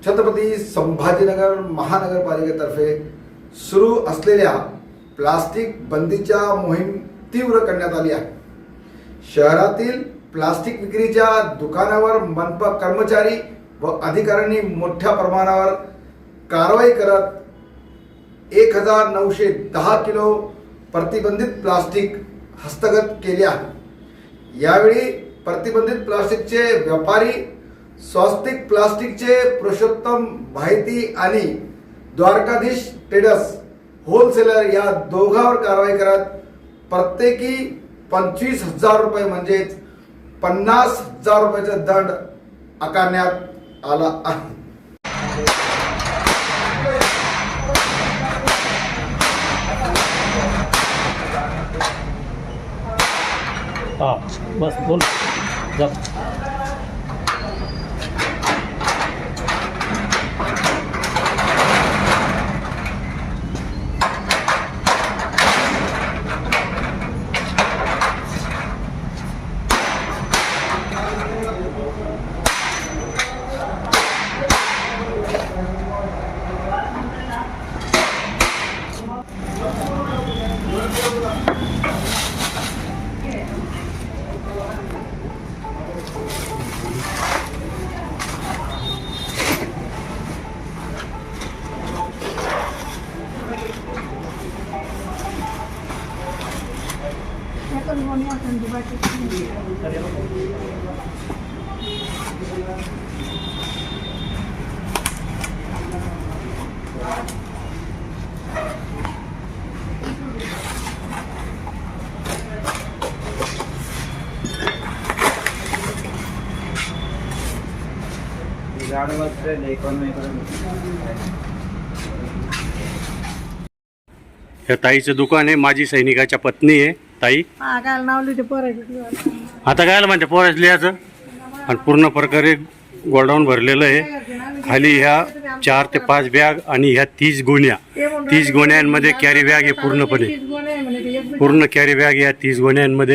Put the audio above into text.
छत्रपती संभाजीनगर महानगरपालिकेतर्फे सुरू असलेल्या प्लास्टिक बंदीच्या मोहीम तीव्र करण्यात आली आहे। शहरातील प्लास्टिक विक्रीच्या दुकानावर मनपा कर्मचारी व अधिकाऱ्यांनी मोठ्या प्रमाणावर कारवाई करत 1910 किलो प्रतिबंधित प्लास्टिक हस्तगत केले आहे। यावेळी प्रतिबंधित प्लास्टिकचे व्यापारी स्वस्तिक प्लास्टिकचे पुरुषोत्तम भाईती आणि द्वारकाधीश ट्रेडर्स होलसेलर या दोघांवर कारवाई करत प्रत्येकी 25,000 रुपये म्हणजे 50,000 रुपयाचा दंड आकारण्यात आला आहे। बस बोल जा। या ताईचं दुकान आहे, माजी सैनिकाच्या पत्नी आहे ताई। आता काय म्हणते पोराच लिहायचं आणि पूर्ण प्रकारे गोडाऊन भरलेलं आहे। खाली ह्या 4 ते 5 बॅग आणि ह्या 30 गोण्या, 30 गोण्यांमध्ये कॅरी बॅग आहे, पूर्णपणे पूर्ण कॅरी बॅग या 30 गोण्यांमध्ये